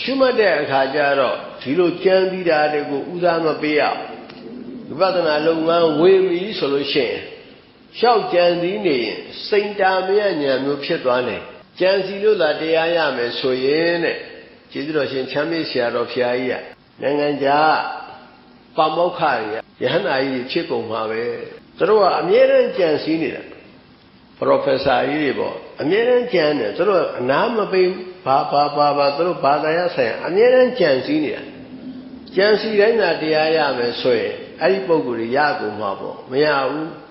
ရှုမှတ်တဲ့အခါကျတော့ဒီလိုကြံပြီးတာတွေကိုဥစားမပေးရဝိပဿနာလုပ်ငန်းဝင်ပြီဆိုလို့ရှိရင်ရှောက်ကြံစည်နေရင်စိတ်တာမရဉာဏ်မျိုးဖြစ်သွားတယ်ကြံစည်လို့သာတရားရမယ်ဆိုရင်တဲ့ကျေးဇူးတော်ရှင်ချမ်းမြေ့ဆရာတော်ဖျားကြီးကနိုင်ငံခြားပါမောက္ခတွေယဟန္တာကြီးဖြစ်ကုန်မှာပဲသူတို့ကအမြဲတမ်းကြံစည်နေတာပရော်ဖက်ဆာကြီးတွေပေါ့အမြဲတမ်းကြံတယ်သူတို့အနားမပေးဘာသူတို့ဘာသာရဆိုင်အမြဲတမ်းကြံစည်နေတာကြံစည်တိုင်းသာတရားရမယ်ဆိုရင်အဲ့ဒီပုဂ္ဂိုလ်ကြီးရကုန်မှာပေါ့မရဘူး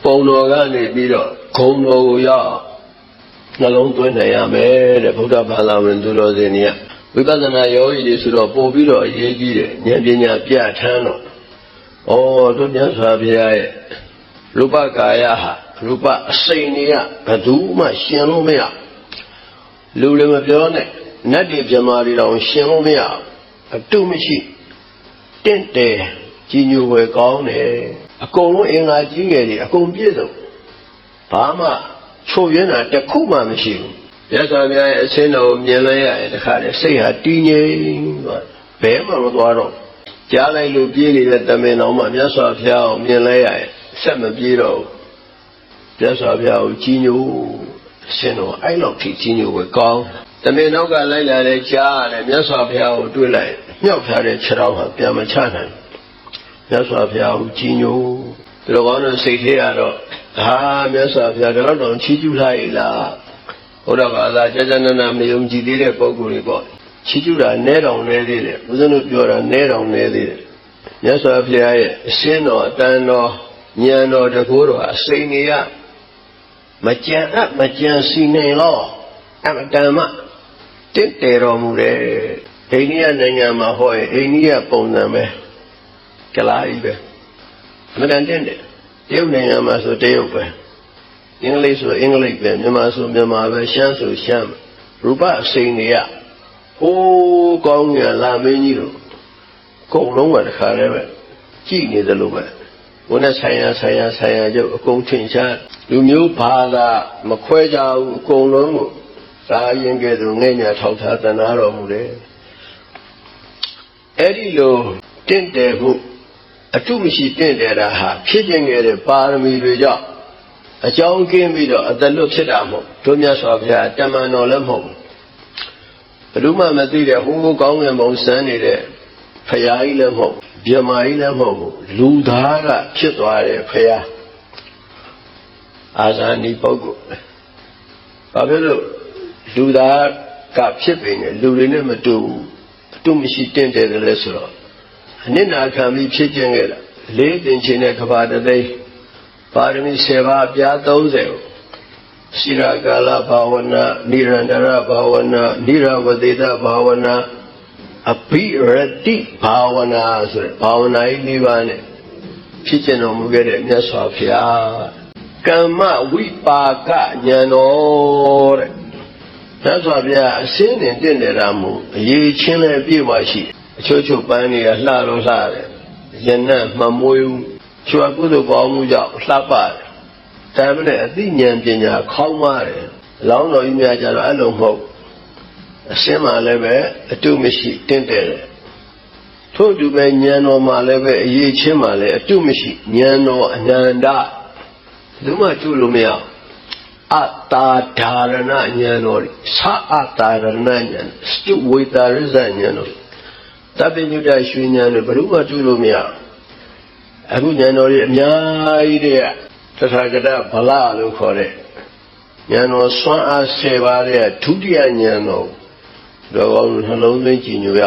ပုံတော်ကနေပြီးတော့ဂုံတော်ကိုရောက်နှလုံးသွင်းနိုင်ရမယ်တဲ့ဗုဒ္ဓဘာသာဝင်သူတော်စင်တွေကဝိပဿနာယောဂီတွေဆိုတော့ပို့ပြီးတော့အရေးကြီးတယ်ဉာဏ်ပညာပြဋ္ဌာန်းတော့တို့မြတ်စွာဘုရားရဲ့ရူပကာယဟာရူပအစိမ်တွေကဘယ်သူမှရှင်လို့မရလူတွေမပြောနဲ့နတ်တွေပြမာတွေတောင်ရှင်လို့မရအတုမရှိတင့်တယ်ကြီးညိုွယ်ကောင်းတယ်အကုန်လုံးအင်္ဂါကြီးငယ်တွေအကုန်ပြည့်စုံဘာမှချို့ရင်းတာတစ်ခုမှမရှိဘူးမြတ်စွာဘုရားရဲ့အချင်းတော်မြင်လိုက်ရရင်တခါလေစိတ်ဟာတည်ငြိမ်သွားဘယ်မှမသွားတော့ကြားလိုက်လို့ပြေးနေတဲ့တမင်တော်မှမြတ်စွာဘုရားကိုမြင်လိုက်ရရင်ဆက်မပြေးတော့ဘူးမြတ်စွာဘုရားကိုကြီးညိုအရှင်တော်အဲ့လောက်ထိကြီးညိုပဲကောင်းတမင်တော်ကလိုက်လာတဲ့ကြားရတယ်မြတ်စွာဘုရားကိုတွေ့လိုက်မြောက်ထားတဲ့ခြေတော်ဟာပြန်မချနိုင်မြတ်စွာဘုရားကိုကြီးညိုဒီလိုကောင်းတဲ့စိတ်ထဲကတော့မြတ်စွာဘုရားတော့ချီးကျူးထားရလားဘုရားဘာသာကြာကြာနာနာမယုံကြည်သေးတဲ့ပုဂ္ဂိုလ်တွေပေါ့ချီးကျူးတာနဲတောင်နဲသေးတယ်ဦးဇင်းတို့ပြောတာနဲတောင်နဲသေးတယ်မြတ်စွာဘုရားရဲ့အရှင်းတော်အတန်တော်ဉာဏ်တော်တကူတော်အစိမ်နေရမကြံအပ်မကြံစီနိုင်တော့အမတန်မှတင့်တယ်တော်မူတယ်အိန္ဒိယနိုင်ငံမှာဟောရင်အိန္ဒိယပုံစံပဲကလာကြီးပဲအမတန်တင့်တယ်တရုတ်နိုင်ငံမှာဆိုတရုတ်ပဲအင်္ဂလိပ်ဆိုအင်္ဂလိပ်ပဲမြန်မာဆိုမြန်မာပဲရှမ်းဆိုရှမ်းရူပအစိမ်တွေကကောင်းငင်လာမင်းကြီးတို့ကုန်လုံးကတခါတည်းပဲကြည်နေသလိုပဲဘုန်းနဲ့ဆိုင်ရာကျုပ်အကုန်ထင်ရှားလူမျိုးဘာသာမခွဲကြဘူးအကုန်လုံးကိုသာရင်ကဲ့သို့ငဲ့ညာထောက်ထားသနာတော်မူတယ်အဲ့ဒီလိုတင့်တယ်ဖို့အတုမရှိတင့်တယ်တာဟာဖြစ်ခြင်းခဲ့တဲ့ပါရမီတွေကြောင့်အကြောင်းကင်းပြီးတော့အတလွတ်ဖြစ်တာမဟုတ်တို့မြတ်စွာဘုရားတမန်တော်လည်းမဟုတ်ဘူးဘယ်သူမှမသိတဲ့ဟိုးကောင်းငင်ပုံစံနေတဲ့ဖရာကြီးလည်းမဟုတ်ဗျမာကြီးလည်းမဟုတ်ဘူးလူသားကဖြစ်သွားတဲ့ဖရာအာဇာနည်ပုဂ္ဂိုလ်ဘာဖြစ်လို့လူသားကဖြစ်ပေနဲ့လူတွေနဲ့မတူဘူးအတုမရှိတင့်တယ်လည်းဆိုတော့အနစ်နာခံပြီးဖြစ်ခြင်းခဲ့တာလေးတင်ခြင်းနဲ့ကဘာတသိပါရမီ7ပါးပြား30ကိုရှိရကာလဘာဝနာနိရန္တရဘာဝနာနိရဝတိတဘာဝနာအဘိရတိဘာဝနာဆိုတဲ့ဘာဝနာကြီး၄ပါးနဲ့ဖြစ်ခြင်းတော်မူခဲ့တဲ့မြတ်စွာဘုရားကမ္မဝိပါကဉာဏ်တော်တဲ့မြတ်စွာဘုရားအစင်းနဲ့တင့်တယ်တာမူအရေးချင်းလည်းပြည့်ဝရှိအချို့ပန်းတွေကလှတော့လှတယ်ရဏမမွေးဘူးချွာကုသိုလ်ကောင်းမှုကြောင့်လှပတယ်ဒါပေမဲ့အသိဉာဏ်ပညာခေါင်းပါတယ်လောင်းတော်ကြီးများကြတော့အဲ့လိုမဟုတ်အရှင်းမှလည်းပဲအတုမရှိတင့်တယ်ထို့တူပဲဉာဏ်တော်မှလည်းပဲအရေးချင်းမှလည်းအတုမရှိဉာဏ်တော်အနန္တလူမှကျุလို့မရအတ္တာဓာရဏဉာဏ်တော်သာအတ္တာရဏဉာဏ်စတုဝေတာရဇဉာဏ်တော်တပ္ပိညုတရွှေဉာဏ်တွေဘယ်လို့မှကျุလို့မရအခုဉာဏ်တော်ကြီးအများကြီးတဲ့တထာဂတဗလလို့ခေါ်တဲ့ဉာဏ်တော်စွမ်းအား10ပါးတဲ့ဒုတိယဉာဏ်တော်တော့ကောင်းနှလုံးသွင်းကြည်ညိုရ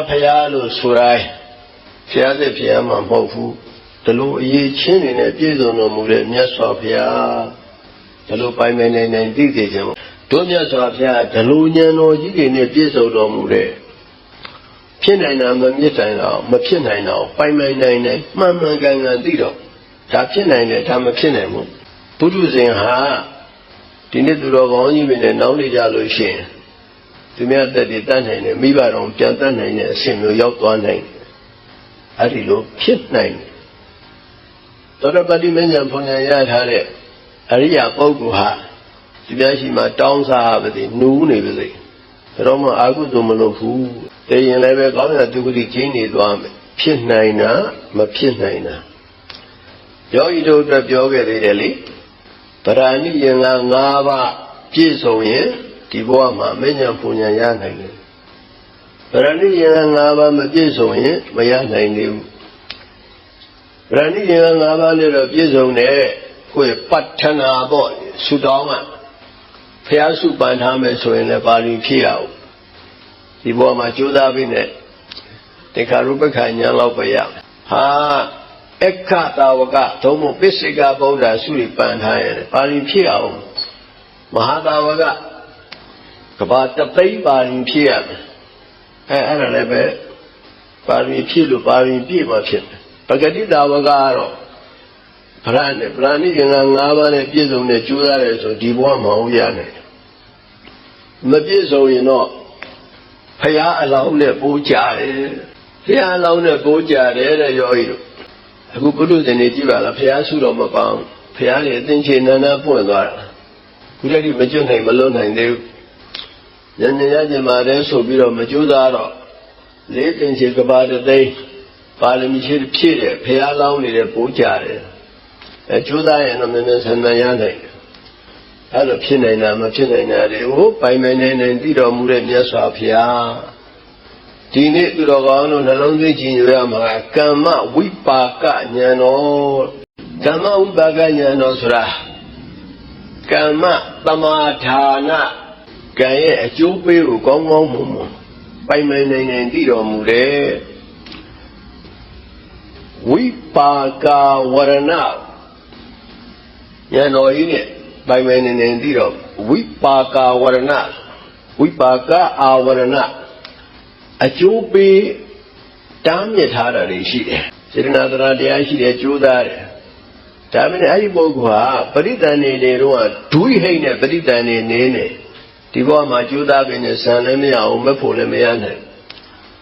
ဖရာလို့ဆိုတိုင်းဖရာသစ်ဖရာမှမဟုတ်ဘူးဒီလိုအရေးချင်းတွေနဲ့ပြည့်စုံတော်မူတဲ့မြတ်စွာဘုရားဒီလိုပိုင်ပိုင်နိုင်နိုင်သိသိခြင်းတို့မြတ်စွာဘုရားဒီလိုဉာဏ်တော်ကြီးတွေနဲ့ပြည့်စုံတော်မူတဲ့ဖြစ်နိုင်တာမဖြစ်နိုင်တော့ပိုင်ပိုင်နိုင်နိုင်မှန်မှန်ကန်ကန်သိတော့ ဒါဖြစ်နိုင်တယ်ဒါမဖြစ်နိုင်ဘူးပုထုဇဉ်ဟာဒီနေ့သူတော်ကောင်းကြီးတွေနဲ့နောက်နေကြလို့ရှိရင်သူများတက်တည်တတ်နိုင်တယ်မိဘတော်ပြန်တတ်နိုင်တဲ့အဆင့်မျိုးရောက်သွားနိုင်အဲ့ဒီလိုဖြစ်နိုင်သောတပတိမဉ္ဇဉ်ဘုံဉာဏ်ရထားတဲ့အရိယာပုဂ္ဂိုလ်ဟာဒီများရှိမှတောင်းစားပါသည်နူးနေပါစေတော့မှအာဟုသို့မလုပ်ဘူးတည်ရင်လည်းပဲကောင်းတဲ့ဒုက္ခတိကျင်းနေသွားမယ်ဖြစ်နိုင်တာမဖြစ်နိုင်တာယောဂီတို့အတွက်ပြောခဲ့သေးတယ်လေပရာဏိယင်္ဂ၅ပါးပြည့်စုံရင်ဒီဘဝမှာမဉ္ဇဉ်ဘုံဉာဏ်ရနိုင်တယ်ပရာဏိယင်္ဂ၅ပါးမပြည့်စုံရင်မရနိုင်သေးဘူးပရာဏိယင်္ဂ၅ပါးနဲ့တော့ပြည့်စုံတယ်ကိုယ်ပဋ္ဌနာပေါ့ဆုတောင်းကဖျားစုပန်ထားမယ်ဆိုရင်လည်းပါဠိဖြည့်ရအောင်ဒီဘဝမှာကြိုးစားပြီးနဲ့တေခါရုပ္ပခဉာဏ်လောက်ပဲရဟာအခတာဝကသုံးဖို့ပစ္စေကဗုဒ္ဓဆုတွေပန်ထားရတယ်ပါဠိဖြည့်အောင်မဟာတာဝကကဘာတသိန်းပါဠိဖြည့်ရမယ်အဲ့ဒါလည်းပဲပါဠိဖြည့်လို့ပါဠိပြည့်မှဖြစ်တယ်ပဂတိတာဝကကတော့ဗရနဲ့ဗရဏိယင်္ဂ၅ပါးနဲ့ပြည့်စုံတဲ့ကျိုးရတယ်ဆိုဒီဘဝမှာဟုတ်ရနိုင်တယ်မပြည့်စုံရင်တော့ဖရာအလောင်းနဲ့ပိုးကြတယ်ဖရာအလောင်းနဲ့ပိုးကြတယ်တဲ့ယောဂီတို့အခုပုထုဇဉ်တွေကြည့်ပါလားဖရာဆုတော့မပေါအောင်ဖရာတွေအသိချေနန္ဒပွင့်သွားတာခုတည်းကမကျွတ်နိုင်မလွတ်နိုင်သေးဘူးဉာဏ်ဉာဏ်ရခြင်းပါတယ်ဆိုပြီးတော့မကြိုးစားတော့လေးသိချေကဘာတသိန်းပါဠိမရှိဖြည့်တယ်ဖရာလောင်းနေတဲ့ပိုးကြတယ်ကျိုးသားရင်တော့မြန်မြန်ဆန်ဆန်ရနိုင်တယ်အဲ့လိုဖြစ်နိုင်တာမဖြစ်နိုင်တာတွေကိုပိုင်ပိုင်နိုင်နိုင်သိတော်မူတဲ့မြတ်စွာဘုရားဒီနေ့သူတော်ကောင်းတို့နှလုံးသွင်းကြည်ညိုရမှာကမ္မဝိပါကဉာဏ်တော်ကမ္မဝိပါကဉာဏ်တော်ဆိုတာကမ္မသမာဌာနကံရဲ့အကျိုးပေးကိုကောင်းကောင်းမွန်မွန်ပိုင်ပိုင်နိုင်နိုင်သိတော်မူတဲ့ဝိပါကဝရဏဉာဏ်တော်ကြီးနဲ့ပိုင်ပိုင်နေနေသိတော့ဝိပါကဝရဏဝိပါကအာဝရဏအကျိုးပေးတားမြစ်ထားတာတွေရှိတယ်စေတနာတရားရှိတယ်ကြိုးစားတယ်ဒါပေမဲ့အဲ့ဒီပုဂ္ဂိုလ်ဟာပရိသန်နေတွေတော့ဒွိဟိတ်နဲ့ပရိသန်နေနေဒီဘဝမှာကြိုးစားပြီးနေဆံလည်းမရအောင်မဖို့လည်းမရနိုင်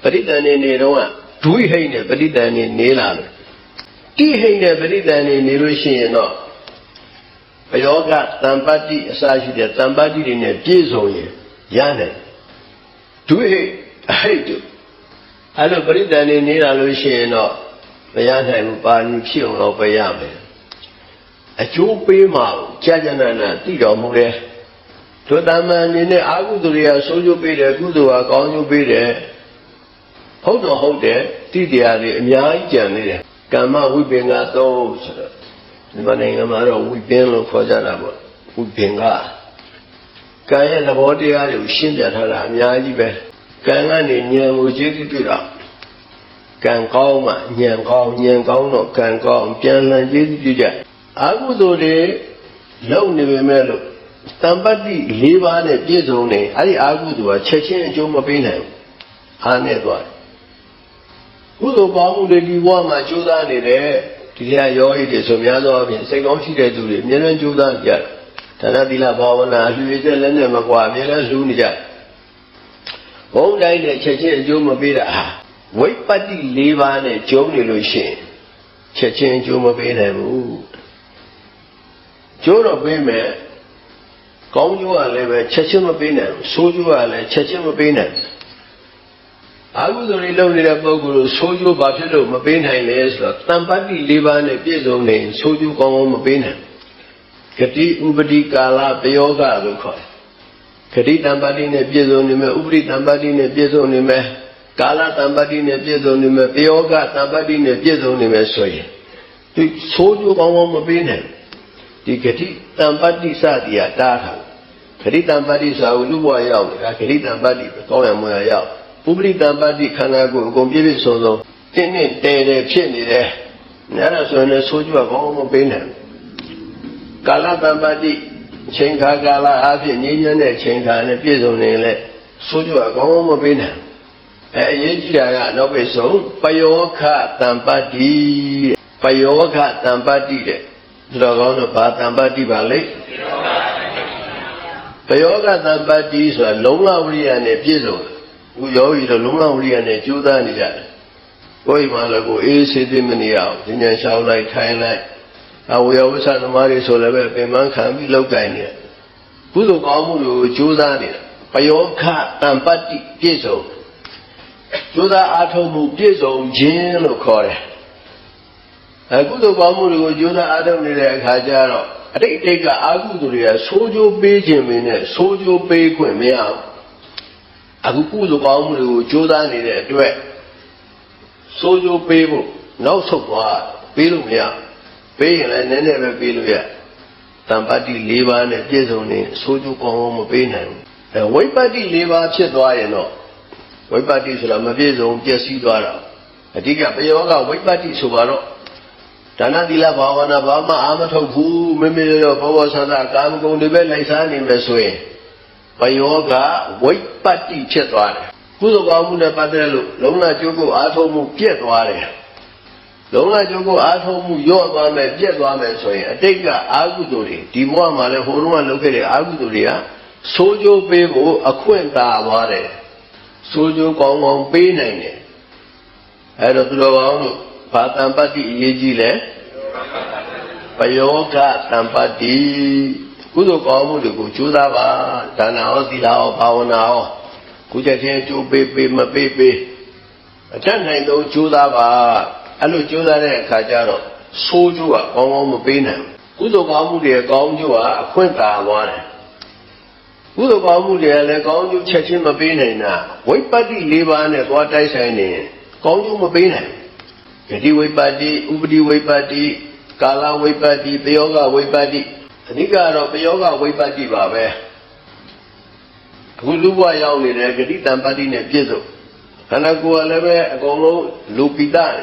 ပရိသန်နေတော့ဒွိဟိတ်နဲ့ပရိသန်နေလာတယ်တိဟိတ်နဲ့ပရိသန်နေလို့ရှိရင်တော့ဘယောကတံပတ္တိအစရှိတဲ့တံပတ္တိတွေနဲ့ပြည့်စုံရင်ရနိုင်ဒွိဟိတ်အဟိတ်တို့အဲ့လိုပရိသန်နေလာလို့ရှိရင်တော့မရနိုင်ဘူးပါဠိဖြစ်အောင်တော့ပဲရမယ်အကျိုးပေးမှာကြာကြာနာနာသိတော်မူတယ်တို့တမန်နေနဲ့အာဟုသူတွေကဆိုးကျိုးပေးတယ်ကုသိုလ်ကကောင်းကျိုးပေးတယ်ဟုတ်တော့ဟုတ်တယ်တိတရားတွေအများကြီးကြံနေတယ်ကမ္မဝိပင်္ဂသုံးဆိုတော့ဒီမနိုင်ငံမှာတော့ဝိပင်လို့ခေါ်ကြတာပေါ့ဝိပင်္ဂကံရဲ့သဘောတရားတွေကိုရှင်းပြထားတာအများကြီးပဲကံကနေဉာဏ်ကိုကျေးဇူးပြုတာကံကောင်းမှဉာဏ်ကောင်းဉာဏ်ကောင်းတော့ကံကောင်းပြန်လည်ကျေးဇူးပြုကြအာဟုသိုလ်တွေလုံနေပေမဲ့လို့တံပတ္တိ၄ပါးနဲ့ပြည့်စုံနေအဲ့ဒီအာဟုသိုလ်ကချက်ချင်းအကျိုးမပေးနိုင်ဘူးအားနဲ့သွားကုသိုလ်ပေါင်းမှုတွေဒီဘဝမှာကြိုးစားနေတယ်ဒီတရားယောဂီတွေဆိုများသောအားဖြင့်စိတ်ကောင်းရှိတဲ့သူတွေအများနဲ့ကြိုးစားကြတယ်ဒါနသီလဘာဝနာအလှူရတဲ့လက်နဲ့မကွာအများနဲ့လှူနေကြတယ်ဘုံတိုင်းနဲ့ချက်ချင်းအကျိုးမပေးတာဟာဝိပတ္တိ၄ပါးနဲ့ကျုံနေလို့ရှိရင်ချက်ချင်းအကျိုးမပေးနိုင်ဘူးကျိုးတော့ပေးမယ်ကောင်းကျိုးကလည်းပဲချက်ချင်းမပေးနိုင်ဘူးဆိုးကျိုးကလည်းချက်ချင်းမပေးနိုင်ဘူးအာဟုသိုလ်တွေလုံနေတဲ့ပုဂ္ဂိုလ်ကိုဆိုးကျိုးဘာဖြစ်လို့မပေးနိုင်လဲဆိုတော့တံပတ္တိ၄ပါးနဲ့ပြည့်စုံနေဆိုးကျိုးကောင်းကောင်းမပေးနိုင်ဂတိဥပတိကာလပယောဂလို့ခေါ်တယ်ဂတိတံပတ္တိနဲ့ပြည့်စုံနေမယ်ဥပတိတံပတ္တိနဲ့ပြည့်စုံနေမယ်ကာလတံပတ္တိနဲ့ပြည့်စုံနေမယ်ပယောဂတံပတ္တိနဲ့ပြည့်စုံနေမယ်ဆိုရင်ဒီဆိုးကျိုးကောင်းကောင်းမပေးနိုင်ဒီဂတိတံပတ္တိစသည်ကတားထားဂတိတံပတ္တိဆိုတော့လူဘဝရောက်နေတာဂတိတံပတ္တိပဲကောင်းရမွန်ရရောက်ပုပ္ပလိတံပတ္တိခန္ဓာကိုယ်အကုန်ပြည့်ပြည့်စုံစုံတင်းနဲ့တဲတယ်ဖြစ်နေတယ်။ဒါဆိုရင်လည်းဆိုးကျိုးကောင်းမပေးနိုင်ဘူး။ကာလတံပတ္တိချိန်ခါကာလအဖြစ်ငြိမ်းချမ်းတဲ့ချိန်ခါနဲ့ပြည့်စုံနေလဲဆိုးကျိုးကောင်းမပေးနိုင်ဘူး။အရေးကြီးတာကနောက်ပိတ်ဆုံးပယောခတံပတ္တိပ ပယောဂတံပတ္တိတဲ့သူတော်ကောင်းတို့ဘာတံပတ္တိပါလဲပယောဂတံပတ္တိဆိုတာလုံလဝိရိယနဲ့ပြည့်စုံခုယောဂီတို့လုံလဝိရိယနဲ့ကြိုးစားနေကြတယ်ကိုယ်မှလည်းကိုအေးစေသိမနေအောင်ဉာဏ်ရှောင်းလိုက်ထိုင်လိုက်အဝေယဝိသသမားတွေဆိုလည်းပဲပင်ပန်းခံပြီးလောက်ကင်နေကုသိုလ်ကောင်းမှုတွေကိုကြိုးစားနေတာပယောဂတံပတ္တိပြည့်စုံကြိုးစားအားထုတ်မှုပြည့်စုံခြင်းလို့ခေါ်တယ်ကုသိုလ်ကောင်းမှုတွေကိုကြိုးစားအားထုတ်နေတဲ့အခါကျတော့အတိတ်တိတ်ကအာဟုသူတွေကဆိုးကျိုးပေးခြင်းမင်းနဲ့ဆိုးကျိုးပေးခွင့်မရဘူးအခုကုသိုလ်ကောင်းမှုတွေကိုကြိုးစားနေတဲ့အတွက်ဆိုးကျိုးပေးဖို့နောက်ဆုတ်သွားပေးလို့မရပေးရင်လည်းနည်းနည်းပဲပေးလို့ရတံပတ္တိ၄ပါးနဲ့ပြည့်စုံနေဆိုးကျိုးကောင်းမပေးနိုင်ဘူးဝိပတ္တိ၄ပါးဖြစ်သွားရင်တော့ဝိပတ္တိဆိုတာမပြည့်စုံပျက်စီးသွားတာအဓိကပယောဂဝိပတ္တိဆိုပါတော့ဒါနသီလဘာဝနာဘာမှအာမထုတ်ဘူးမိမိတို့ဘောဘောဆန္ဒကာမဂုဏ်တွေပဲလိုက်စားနေမယ်ဆိုရင်ပယောဂဝိပတ္တိဖြစ်သွားတယ်ကုသိုလ်ကောင်းမှုနဲ့ပတ်သက်လို့လုံလကျိုးကိုအားထုတ်မှုပြည့်သွားတယ်လုံလကျိုးကိုအားထုတ်မှုရော့သွားမယ်ပြည့်သွားမယ်ဆိုရင်အတိတ်ကအာဟုသူတွေဒီဘဝမှာလည်းဟိုတုန်းကလုပ်ခဲ့တဲ့အာဟုသူတွေကဆိုးကျိုးပေးဖို့အခွင့်သာသွားတယ်ဆိုးကျိုးကောင်းကောင်းပေးနိုင်တယ်အဲ့တော့သူတော်ကောင်းတို့ဘာတံပတ္တိအရေးကြီးလဲပယောဂတံပတ္တိကုသိုလ်ကောင်းမှုတွေကိုကြိုးစားပါဒါနဟောသီလဟောဘာဝနာဟောခုချက်ချင်းကြိုးပေးမပေးအတတ်နိုင်ဆုံးကြိုးစားပါအဲ့လိုကြိုးစားတဲ့အခါကျတော့ဆိုးကျိုးကကောင်းကောင်းမပေးနိုင်ဘူးကုသိုလ်ကောင်းမှုတွေကောင်းကျိုးကအခွင့်သာသွားတယ်ကုသိုလ်ကောင်းမှုတွေကလည်းကောင်းကျိုးချက်ချင်းမပေးနိုင်တာဝိပတ္တိ၄ပါးနဲ့သွားတိုက်ဆိုင်နေကောင်းကျိုးမပေးနိုင်ဂတိဝိပတ္တိဥပတိဝိပတ္တိကာလဝိပတ္တိပယောဂဝိပတ္တိအဓိကတော့ပယောဂဝိပတ္တိပါပဲအခုလူဘဝရောက်နေတဲ့ဂတိတံပတ္တိနဲ့ပြည့်စုံခန္ဓာကိုယ်ကလည်းပဲအကုန်လုံးလူပိတတယ်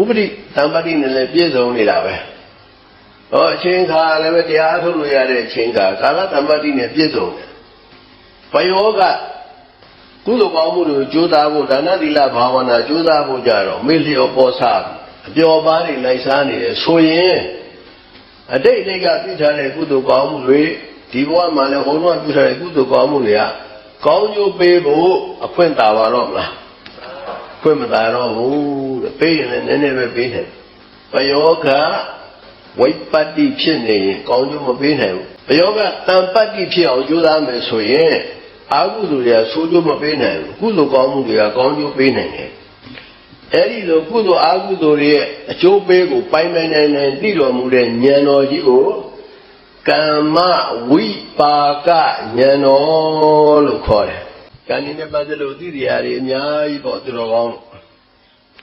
ဥပတိတံပတ္တိနဲ့လည်းပြည့်စုံနေတာပဲဟောအချိန်ခါလည်းပဲတရားထုတ်လို့ရတဲ့အချိန်ခါကာလတံပတ္တိနဲ့ပြည့်စုံတယ်ပယောဂကုသိုလ်ကောင်းမှုတွေကိုကြိုးစားဖို့ဒါနသီလဘာဝနာကြိုးစားဖို့ကြတော့မေ့လျော့ပေါ်စားအပျော်ပါးတွေလိုက်စားနေတယ်ဆိုရင်အတိတ်တွေကပြုထားတဲ့ကုသိုလ်ကောင်းမှုတွေဒီဘဝမှာလည်းဘုံတော်ပြုထားတဲ့ကုသိုလ်ကောင်းမှုတွေကကောင်းကျိုးပေးဖို့အခွင့်သာပါတော့မလားခွင့်မသာတော့ဘူးတဲ့ပေးရင်လည်းနည်းနည်းပဲပေးတယ်ပယောဂဝိပတ္တိဖြစ်နေရင်ကောင်းကျိုးမပေးနိုင်ဘူးပယောဂတံပတ္တိဖြစ်အောင်ကြိုးစားမယ်ဆိုရင်အာဟုသူတွေကဆိုးကျိုးမပေးနိုင်ဘူးကုသိုလ်ကောင်းမှုတွေကကောင်းကျိုးပေးနိုင်တယ်အဲ့ဒီလိုကုသိုလ်အာဟုသူတွေရဲ့အကျိုးပေးကိုပိုင်ပိုင်နိုင်နိုင်သိတော်မူတဲ့ဉာဏ်တော်ကြီးကိုကမ္မဝိပါကဉာဏ်တော်လို့ခေါ်တယ်။ကံနဲ့ပတ်သက်လို့သိတရားတွေအများကြီးပေါ့သူတော်ကောင်း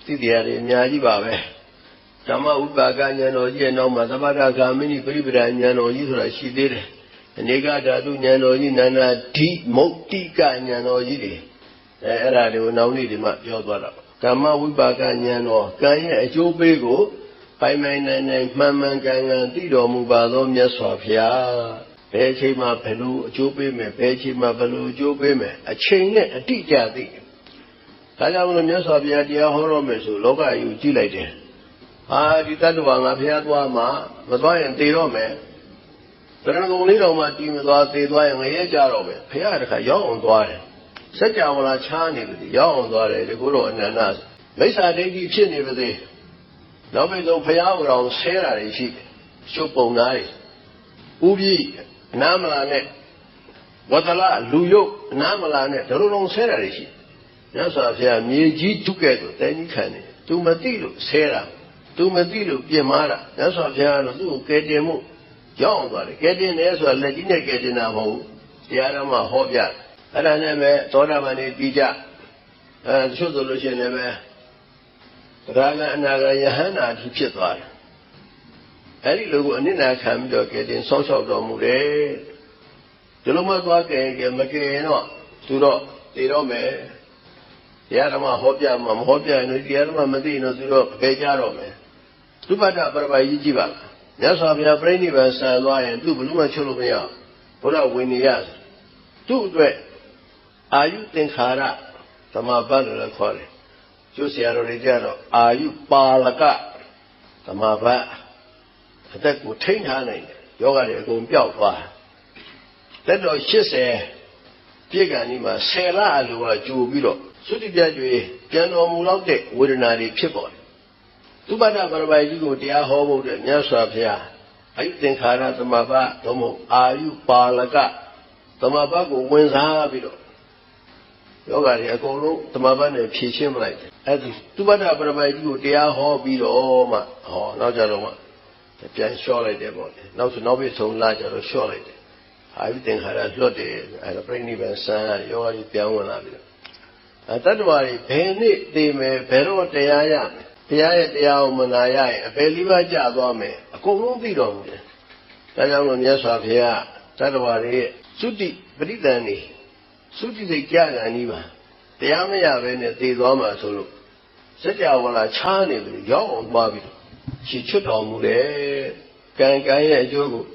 သိတရားတွေအများကြီးပါပဲ။ဓမ္မဝိပါကဉာဏ်တော်ကြီးရဲ့နောက်မှာသမထဂါမိနိပရိပဒဉာဏ်တော်ကြီးဆိုတာရှိသေးတယ်။အနေကဓာတုဉာဏ်တော်ကြီးနာနာဓိမုတ်တိကဉာဏ်တော်ကြီးတွေအဲ့ဒါတွေကိုနောက်နေ့ဒီမှာပြောသွားတာကမ္မဝိပါကဉာဏ်တော်ကံရဲ့အကျိုးပေးကိုပိုင်ပိုင်နိုင်နိုင်မှန်မှန်ကန်ကန်သိတော်မူပါသောမြတ်စွာဘုရားဘယ်အချိန်မှဘယ်လိုအကျိုးပေးမယ်ဘယ်အချိန်မှဘယ်လိုအကျိုးပေးမယ်အချိန်နဲ့အတိအကျသိတယ်ဒါကြောင့်မလို့မြတ်စွာဘုရားတရားဟောတော်မယ်ဆိုလောကယူကြည့်လိုက်တယ်ဒီတတ္တဝါငါဘုရားသွားမှမသွားရင်သေတော့မယ်တရဏဂုံလေးတော်မှတီးမသွားသေသွားရင်ငရဲကြတော့မယ်ဘုရားတခါရောက်အောင်သွားတယ်စัจ java လာချားနေပြီရောက်အောင်သွားတယ်ဒီကိုတော့အနန္တမိစ္ဆာဒိဋ္ဌိဖြစ်နေပါသေးနောက်ပြီးတော့ဘုရားတော်ဆဲတာတွေရှိတယ်ရှုပ်ပုံသားတွေဥပိအနာမလာနဲ့ဝတ္တလလူယုတ်အနာမလာနဲ့ဒရုံလုံးဆဲတာတွေရှိမြတ်စွာဘုရားမြေကြီးထုကဲ့သို့တဲကြီးခံနေသူမသိလို့ဆဲတာသူမသိလို့ပြင်မာတာမြတ်စွာဘုရားကတော့သူ့ကိုကယ်တင်မှုရောက်အောင်သွားတယ်ကယ်တင်တယ်ဆိုတာလက်ကြီးနဲ့ကယ်တင်တာမဟုတ်ဘူးတရားဓမ္မဟောပြအဲ့ဒါနဲ့ပဲသောတာပန်နေပြီးကြတချို့ဆိုလို့ရှိရင်လည်းပဲရာဂအနာဂယဟန္တာအထိဖြစ်သွားတယ်အဲ့ဒီလိုကိုအနိနာခံပြီးတော့ကဲတင်ဆောက်ရှောက်တော်မူတယ်ဒီလိုမှသွားကဲမကဲတော့သူတော့သိတော့မယ်တရားဓမ္မဟောပြမှာမဟောပြရင်တော့တရားဓမ္မမသိရင်တော့သူတော့ဖယ်ကြတော့မယ်သုပတ္တပရပိုက်ကြီးပါမြတ်စွာဘုရားပြိဋိဘံဆံသွားရင်သူ့ဘယ်လိုမှချုပ်လို့မရဘုရားဝိနည်းရသူ့အတွက်အာယုသင်္ခါရသမာပတ်လို့လည်းခေါ်တယ်ကျိုးဆရာတော်တွေကြတော့အာယုပါလက thama ba that would take honey yoga de go biao ba that do shit say big anima sela alua ju biro suti bia ju piano mu lauk de wedana ri phit paw tubada barabai ji ko tia ho bou de nya swa phya ayu thingkhara thama ba thomo ayu palaka thama ba ko win sa biro yoga de a kong long thama ba ne phit chin ma lai ai tubada barabai ji ko tia ho biro ma ho naw ja lo ma pian short like that boy. Now so now we so large or short like that. I think I had lot I bring even son, you are pian one of it. That why penny they may pero te aya, te aya manaya, a believer jabome, a common bidon. That young one yes of here, that why Suti, Britani, Suti the Gaganiva. The Amaya when they goma solo. Set our Chani, young Bobby. She should omure, Kankaya Jogo,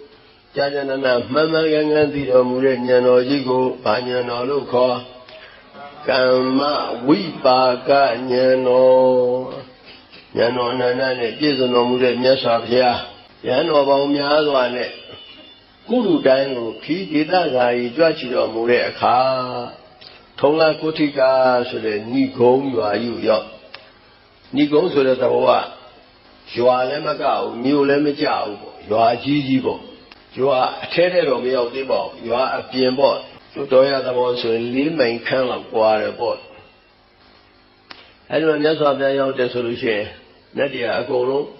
Janana, Mama Yanganti Omure, Yano Jigo, Panyano Luko, Kama, Wipa, Yano, Yano Nana, Jason Omure, Nyasavia, Yano Baumiazwane, Guru Dango, Kidaga, Jachi Omure, Ka, Tonga Kotika, so the Nico, you are you, Nico, so that the Joa Lemagao, New Lemajao, you are Gigibo. You are a Tenero Mio Debo, you are a PM board. You do have the ones who live in kind of water board. I don't know the solution. Nadia Golo,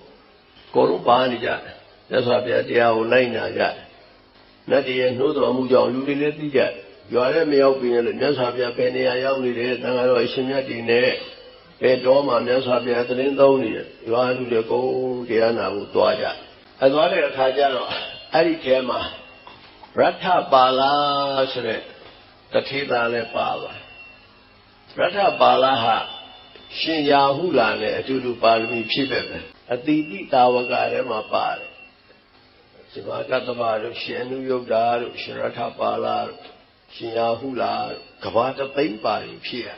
Golo Banija, that's what they are Lina. Nadia Nodo Mujo, you didn't get. You are a male being a Nasabia Penny, I only did, and I was in there. A doma Nasabia Trindonia, you are to the go, Diana Utoya. As well as Tajano, Arikema, Rata Bala, the Tita Bala. Rata Balaha, Shinya Hulane, to do Palmi Chibet, a Didi Tawagarema Pal. Sivakatabaru, Shenu Yogaru, Shirata Bala, Shinya Hula, Kavata Pimpa, Pia.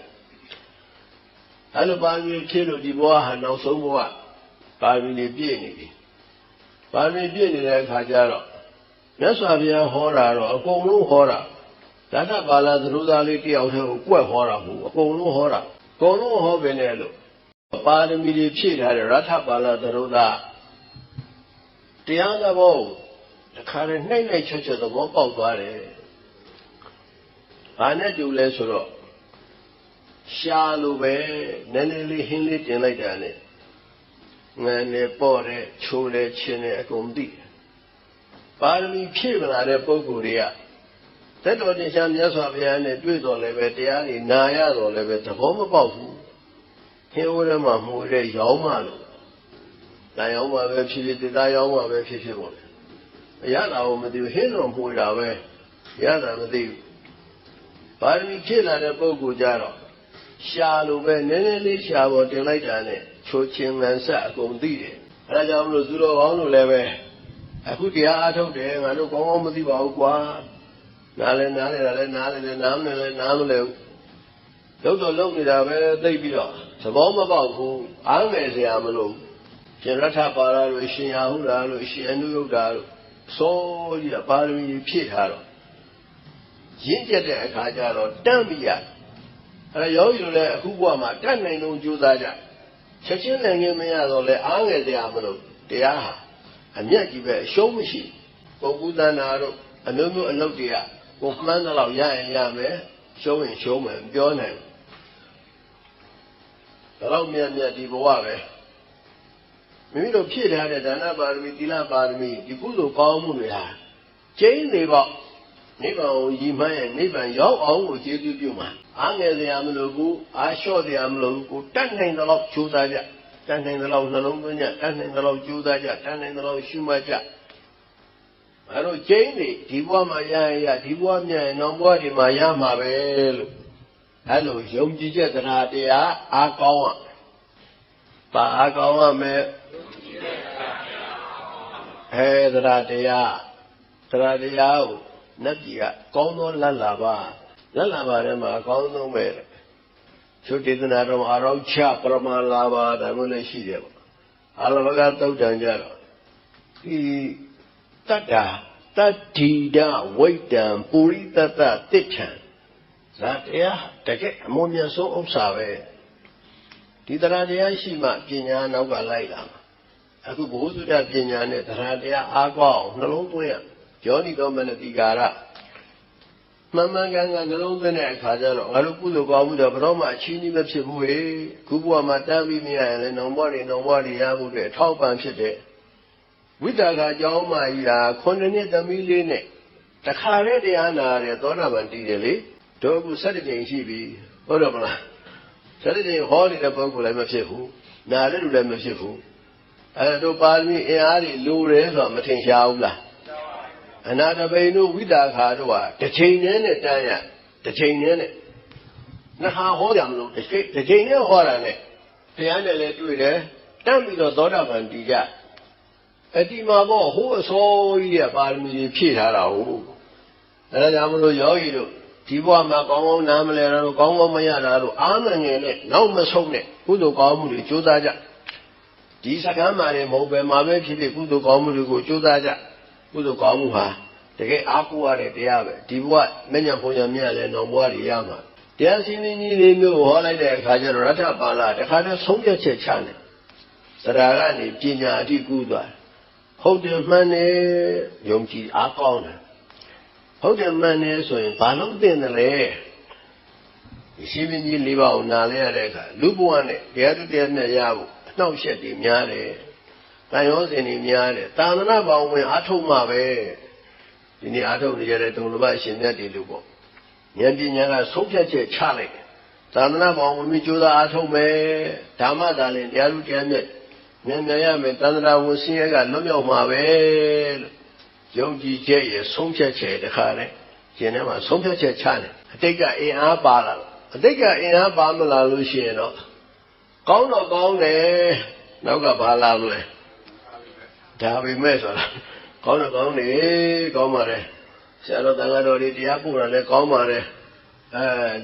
Alabama kilo di bawah nau semua, kami ni bieni, kami bieni dah kajar. Nasabia hora, konglu hora. Data bala terudali tiaw tu kuat hora hu, konglu hora. Konglu ho benelo. Pada mili pil ada rata bala teruda. Tiang dah bau, kerana nai cuci tu bau bau tuare. Ane jual suruh. Shallow way, Nelly Hinley in like that. When they bought it, chole, chin, a gondi. Barmy people are a Boguria. That was the Shanyas of Yan, Dude or Levetiani, Naya or Levet, the home about who. Here would a mamma, Yomano. Dioma, where she did Dioma, where she was. Yana, with you, Hinnom, who are away. Yana, with you. Barmy kill at a Bogujaro. Shallow way, Nelly shower delight on it, choaching and sack on the Rajam Zuro on leve. I put the art of them, I don't go home with the Bagua. Nale, those alone with our they be off. The bomb about who I'm as the Amalo. Generata Para, Shiahula, Shianu Garo. So you are me, Pit Harrow. Ginger de Kajaro, damn me yet. And you let who were my 10 men no Jews. Churchill and you may as well let the Amalo, the Aha, and yet give a show machine. Go good and arrow, and no more and look the air. Go command allow ya and Yame, showing showman, your name. Allow me and yet Divoave. Maybe no kid had it another with Dila Barmi, the good of Palmuria. Jane Neva. Neighbor, ye may, neighbor, your own with you, man. I'm the Amalogu, I saw the Amalogu, 10 the love Chudaja, 10 the love Nalomunia, 10 the love Judaja, 10 the love Shumaja. I don't change it, Tiwa Maya, Tiwa, nobody Mayama. Hello, young Jija, the Nadia, Akawa. But Akawa me. Hey, the Nadia. Nadia, Kono Lalaba, Lalaba, Kono Mere. So did the Naram Araucha, Prama Lava, the Munashia. အာလဘကသုတ်တံကြတော့ဒီတတ္တာတတ္တိဒဝိတ္တံပုရိသတ္တတိဋ္ဌံဇာတရားတကယ်အမွန်မြတ်ဆုံးဥစ္စာပဲဒီတရားတရားရှိမှပညာနောက်ကလိုက်လာမှာအခုဘုဟုတ္တပညာနဲ့တရားတရားအားကောင်းနှလုံးသွင်းရယောနိသောမနတိကာရမှန်မှန်ကန်ကန်နှလုံးသွင်းတဲ့အခါကျတော့ငါတို့ကုသိုလ်ကောင်းမှုတော့ဘယ်တော့မှအချင်းကြီးမဖြစ်ဘူးလေခုဘဝမှာတန်းပြီးမရရင်လည်းနောင်ဘဝတွေရမှုတွေအထောက်ပံ့ဖြစ်တဲ့ဝိတ္တကာကျောင်းမကြီးဟာ9နှစ်သမီးလေးနဲ့တခါတည်းတရားနာရတယ်သောတာပန်တည်တယ်လေတို့အခု7ကြိမ်ရှိပြီဟုတ်တော့မလား7ကြိမ်ဟောနေတဲ့ပုဂ္ဂိုလ်လည်းမဖြစ်ဘူးနာတဲ့လူလည်းမဖြစ်ဘူးအဲတို့ပါရမီအင်အားတွေလိုတယ်ဆိုတော့မထင်ရှားဘူးလားအနာတပိန်တို့ဝိတာခါတို့ဟာတစ်ချိန်နဲ့တန်းရတစ်ချိန်နဲ့နှစ်ခါဟောကြမလို့တစ်ချိန်နဲ့ဟောတာနဲ့တရားနဲ့လည်းတွေ့တယ်တန်းပြီးတော့သောတာပန်တည်ကြအတိမာဘောဟိုးအစောကြီးရဲ့ပါရမီတွေဖြည့်ထားတာဟုတ်အဲဒါကြောင့်မလို့ယောဂီတို့ဒီဘဝမှာကောင်းကောင်းနားမလဲတော့ကောင်းကောင်းမရတာလို့အားမငယ်နဲ့နောက်မဆုံးနဲ့ကုသိုလ်ကောင်းမှုတွေကြိုးစားကြဒီစကားမှလည်းမဟုတ်ပဲမှာပဲဖြစ်ဖြစ်ကုသိုလ်ကောင်းမှုတွေကိုကြိုးစားကြကုသိုလ်ကောင်းမှုဟာတကယ်အားကိုးရတဲ့တရားပဲဒီဘဝမညံဖုန်ညံမြတ်လဲနောင်ဘဝတွေရမှာတရားစီရင်ကြီးလေးမျိုးဟောလိုက်တဲ့အခါကျတော့ရထပါဠတခါတည်းဆုံးဖြတ်ချက်ချနေသရကနေပညာအထိကူးသွားဟုတ်တယ်မှန်တယ်ယုံကြည်အားကောင်းတယ်ဟုတ်တယ်မှန်တယ်ဆိုရင်ဘာလို့သိတယ်လဲရှင်မင်းကြီး၄ပါးကိုနားလဲရတဲ့အခါလူဘဝနဲ့တရားသူတရားနဲ့ရဖို့အနှောက်အယှက်တွေများတယ်တန်ရောစင်တွေများတယ်သာသနာ့ဘောင်ဝင်အားထုတ်မှပဲဒီနေ့အားထုတ်နေကြတဲ့ဒုံလဘရှင်မြတ်တွေလို့ပေါ့ဉာဏ်ပညာကဆုံးဖြတ်ချက်ချလိုက်တယ်သာသနာ့ဘောင်ဝင်ပြီးကြိုးစားအားထုတ်မယ်ဓမ္မသာလင်တရားသူတရားနဲ့မြန်မြန်ရမယ်သန္တာဝန်ဆင်းရဲကလွတ်မြောက်မှာပဲလို့ယုံကြည်ချက်ရဲ့ဆုံးဖြတ်ချက်တခါနဲ့ရှင်ထဲမှာဆုံးဖြတ်ချက်ချတယ်အတိတ်ကအင်အားပါလာအတိတ်ကအင်အားပါမလာလို့ရှိရင်တော့ကောင်းတော့ကောင်းတယ်နောက်ကဘာလာလို့လဲဒါပေမဲ့ဆိုတာကောင်းတော့ကောင်းတယ်ကောင်းပါတယ်ဆရာတော်တန်ခါတော်တွေတရားပို့တာလည်းကောင်းပါတယ်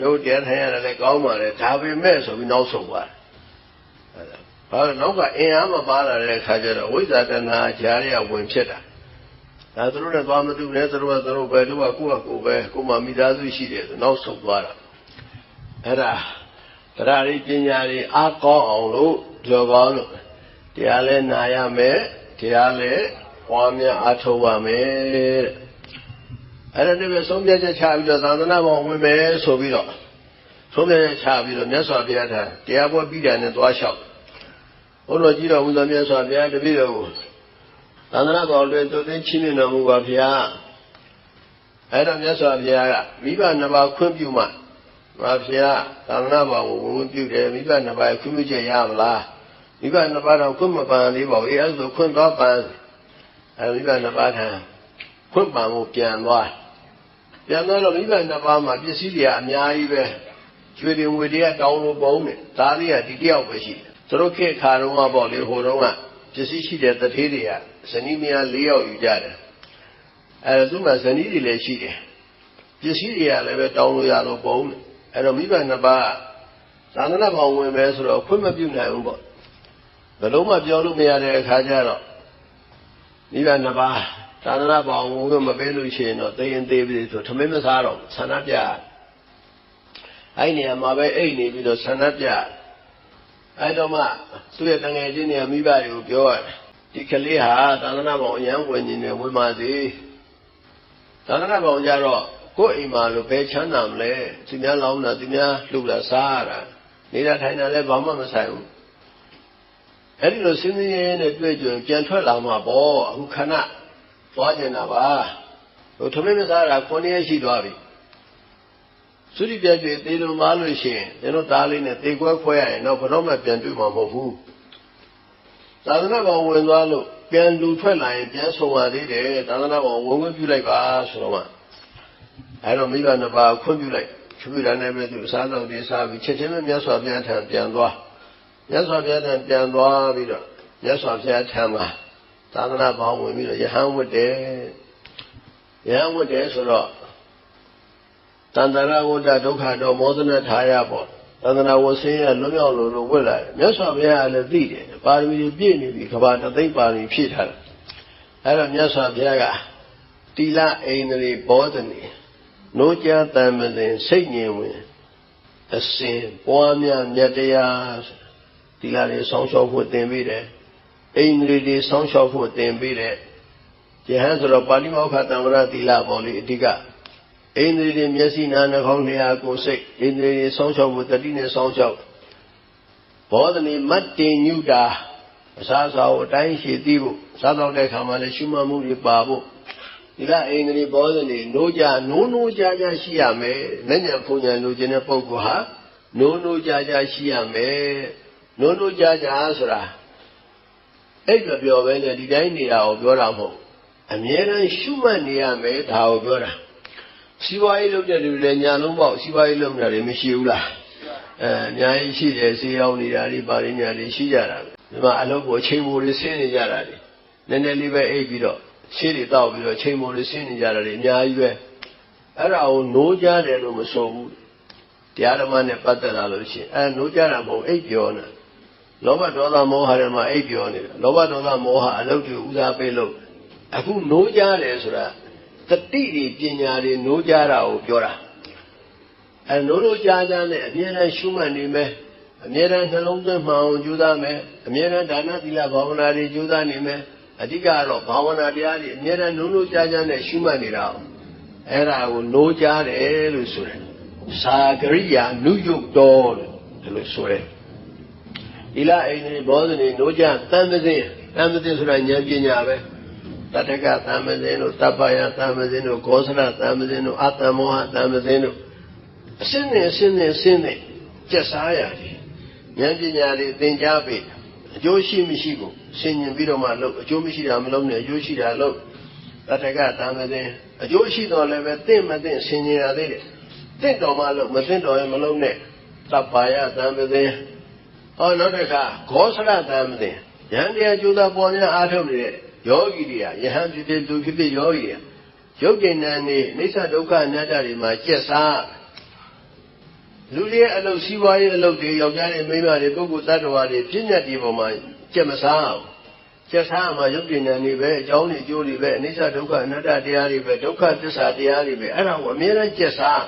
တို့တရားထိုင်ရတယ်လည်းကောင်းပါတယ်ဒါပေမဲ့ဆိုပြီးနောက်ဆုံးသွားဘာလို့နောက်ကအင်အားမပါလာတဲ့အခါကျတော့ဝိဇ္ဇာတဏှာကြားရဝင်ဖြစ်တာဒါသူတို့နဲ့သွားမတူနဲ့သူတို့ကသူတို့ပဲတို့ကကိုယ့်ဟာကိုယ်ပဲကိုယ်မှမိသားစုရှိတယ်ဆိုနောက်ဆုံးသွားတာအဲ့ဒါတရားရည်ပညာတွေအားကောင်းအောင်လို့ကြော်ကောင်းလို့တရားလဲနာရမယ်တရားလဲပွားများအားထုတ်ရမယ်တဲ့အဲ့ဒါတည်းပဲဆုံးဖြတ်ချက်ချပြီးတော့သာသနာ့ဘောင်ဝင်မယ်ဆိုပြီးတော့ဆုံးဖြတ်ချက်ချပြီးတော့မြတ်စွာဘုရားထံတရားပွဲပြီးတာနဲ့သွားလျှောက်ဘုရားကြီးတော်ဘုရားမြတ်စွာဘုရားတပည့်တော်ကိုသန္တနာဘောင်တွင်သူသိချင်းမြင်တော်မူပါဗျာအဲ့တော့မြတ်စွာဘုရားကမိဘနှစ်ပါးခွင့်ပြုမှပါဗျာသန္တနာဘောင်ကိုဝင်ပြုတယ်မိဘနှစ်ပါးခွင့်ပြုချက်ရမလားမိဘနှစ်ပါးတော့ခွင့်မပန်သေးပါဘူးအဲ့ဒါဆိုခွင့်တော့ပန်အဲ့မိဘနှစ်ပါးထံခွင့်ပန်ဖို့ပြန်သွားတော့မိဘနှစ်ပါးမှာပစ္စည်းတွေအများကြီးပဲကျွေးတွေငွေတွေကတောင်းလို့ပုံနဲ့ဒါလေးကဒီတယောက်ပဲရှိတယ်သူတို့ခေတ်ခါတုန်းကပေါ့လေဟိုတုန်းကပစ္စည်းရှိတဲ့တထေးတွေကဇနီးမယား၄ယောက်ယူကြတယ်အဲသူမှဇနီးတွေလည်းရှိတယ်ပစ္စည်းတွေကလည်းပဲတောင်းလို့ရလို့ပုံတယ်အဲတော့မိဘနှစ်ပါးသာသနာ့ဘောင်ဝင်မယ်ဆိုတော့ခွင့်မပြုနိုင်ဘူးပေါ့ဘယ်လုံးမှပြောလို့မရတဲ့အခါကျတော့မိဘနှစ်ပါးသာသနာ့ဘောင်ဝင်မပေးလို့ရှိရင်တော့သိရင်သေးပြီဆိုထမင်းမစားတော့ဆန္ဒပြအဲ့နေရာမှာပဲအိတ်နေပြီးတော့ဆန္ဒပြအဲ့တော့မှသူ့ရဲ့တငယ်ချင်းတွေမိဘတွေကိုပြောရတယ်ဒီကလေးဟာသာသနာ့ဘောင်အရန်ဝင်နေတယ်ဝင်ပါစေသာသနာ့ဘောင်ကြတော့ကိုယ့်အိမ်မှာလို့ဘယ်ချမ်းသာမလဲသူများလောင်းတာသူများလှုပ်တာစားရတာနေတာထိုင်တာလည်းဘာမှမဆိုင်ဘူးအဲ့ဒီလိုစဉ်းစားရင်းနဲ့တွေ့ကြရင်ပြန်ထွက်လာမှာပေါ့အခုခဏသွားကျင်တာပါဟိုထမင်းမစားတာ9ရက်ရှိသွားပြီသုတိပြည့်ပြည့်သေလို့မလို့ရှိရင်ကျွန်တော်သားလေးနဲ့သေကွဲခွဲရရင်တော့ဘယ်တော့မှပြန်တွေ့မှာမဟုတ်ဘူးသာသနာ့ဘောင်ဝင်သွားလို့ပြန်လူထွက်လာရင်ပြန်ဆုံရသေးတယ်သာသနာ့ဘောင်ဝင်ခွင့်ပြုလိုက်ပါဆိုတော့မှအဲ့တော့မိဘနှစ်ပါးခွင့်ပြုလိုက်ခွင့်ပြုတာနဲ့ပဲသူအစားတော့ဒီစားပြီးချက်ချင်းပဲမြတ်စွာဘုရားထံပြန်သွားမြတ်စွာဘုရားထံပြန်သွားပြီးတော့မြတ်စွာဘုရားထံမှာသာသနာ့ဘောင်ဝင်ပြီးတော့ယဟန်ဝတ်တယ်ဆိုတော့တန္တရဝတ္တဒုက္ခတော့မောဒနာထာယပေါ့ သာသနာဝဆင်းရဲလွတ်မြောက်လို့ဝတ်လာတယ်မြတ်စွာဘုရားလည်းသိတယ်ပါရမီပြည့်နေပြီကဘာတသိမ့်ပါရမီဖြည့်ထားတယ်အဲ့တော့မြတ်စွာဘုရားကတိလအိန္ဒြေဘောဓနေနိုးကြတံမစဉ်စိတ်ငြင်ဝင်အစဉ်ပွားများမြတ်တရားတိလတွေဆောင်းလျှောက်ဖို့သင်ပေးတယ်အိန္ဒြေတွေဆောင်းလျှောက်ဖို့သင်ပေးတယ်ယဟန်ဆိုတော့ပါဠိမောက္ခတံဝရတိလပေါ်လေအဓိကအိန္ဒြေတွေမျက်စိနာနှာခေါင်းလျှာကိုယ်စိတ်အိန္ဒြေတွေဆောင်းလျှောက်ဖို့တတိနဲ့ဆောင်းလျှောက်ဘောဓနေမတ်တင်ညုတာအစားအစာကိုအတိုင်းရှိသိဖို့စားတော့တဲ့ခါမှာလည်းရှုမှတ်မှုတွေပါဖို့ဒီကအိန္ဒြေဘောဓနေနိုးကြရှိရမယ်။လက်ညံဖုန်ညံလိုချင်တဲ့ပုဂ္ဂိုလ်ဟာနိုးကြရှိရမယ်။နိုးကြဆိုတာအဲ့လိုပြောပဲလေဒီတိုင်းနေတာကိုပြောတာမဟုတ်။အမြဲတမ်းရှုမှတ်နေရမယ်ဒါကိုပြောတာ။စီးပွားရေးလုပ်တဲ့လူတွေညာလုံးပေါက်စီးပွားရေးလုပ်နေတာတွေမရှိဘူးလား။အများကြီးရှိတယ်ဈေးရောက်နေတာတွေပါရင်းညာတွေရှိကြတာပဲ။ဒီမှာအလုပ်ကိုချိန်မိုးတွေဆင်းနေကြတာတွေနည်းနည်းလေးပဲအိပ်ပြီးတော့ရှေ့တွေတောက်ပြီးတော့ချိန်မိုးတွေဆင်းနေကြတာတွေအများကြီးပဲအဲ့ဒါကိုနိုးကြတယ်လို့မဆိုဘူးတရားဓမ္မနဲ့ပတ်သက်လာလို့ရှိရင်နိုးကြတာမဟုတ်အိပ်ပျော်နေလောဘဒေါသမောဟတွေမှာအိပ်ပျော်နေတယ်လောဘဒေါသမောဟအလုပ်တွေဥစားပေးလို့အခုနိုးကြတယ်ဆိုတာတတိတွေပညာတွေနိုးကြတာကိုပြောတာနိုးကြနဲ့အမြဲတမ်းရှုမှတ်နေမယ်အမြဲတမ်းနှလုံးသွင်းမှအောင်ကြိုးစားမယ်အမြဲတမ်းဒါနသီလဘာဝနာတွေကြိုးစားနေမယ်အဓိကတော့ဘာဝနာတရားတွေအမြဲတမ်းနိုးကြနဲ့ရှုမှတ်နေတာအဲ့ဒါကိုနိုးကြတယ်လို့ဆိုတယ်သာဂရိယာနုယုတ်တော်လို့ဆိုတယ်ဣလအိန္ဒြေဘောဓနေနိုးကြတံမစဉ်ဆိုတာဉာဏ်ပညာပဲတတ္တကတံမစဉ်တို့တပ္ပယတံမစဉ်တို့ဂောသရတံမစဉ်တို့အတ္တမောဟတံမစဉ်တို့အစင်းနဲ့ကျက်စားရတယ်ဉာဏ်ပညာတွေသင်ကြားပေးအကျိုးရှိမရှိကိုဆင်ញင်ပြီးတော့မှလုပ်အကျိုးမရှိတာမလုပ်နဲ့အကျိုးရှိတာလုပ်တတ္တကတံမစဉ်အကျိုးရှိတော်လည်းပဲသင့်မသင့်ဆင်ញင်ရသေးတယ်သင့်တော်မှလုပ်မသင့်တော်ရင်မလုပ်နဲ့တပ္ပါယတံမစဉ်နောက်တစ်ခါဂောသရတံမစဉ်ယဟန်တရားကျိုးသားပေါ်များအားထုတ်နေတဲ့ယောဂီတွေကယဟန်ဖြစ်သူဖြစ်ယောဂီတွေရုပ်ဉာဏ်နဲ့အိဋ္ဌဒုက္ခအနတ္တတွေမှာကျက်စားလူတွေအလုပ်စီးပွားရေးအလုပ်တွေယောက်ျားတွေမိန်းမတွေပုဂ္ဂိုလ်သတ္တဝါတွေပြည့်ညတ်တွေပေါ်မှာကျက်မစားအောင်ကျက်စားမှာရုပ်ဉာဏ်တွေပဲအကြောင်းတွေအကျိုးတွေပဲအိဋ္ဌဒုက္ခအနတ္တတရားတွေပဲဒုက္ခသစ္စာတရားတွေပဲအဲ့ဒါကိုအမြဲတမ်းကျက်စား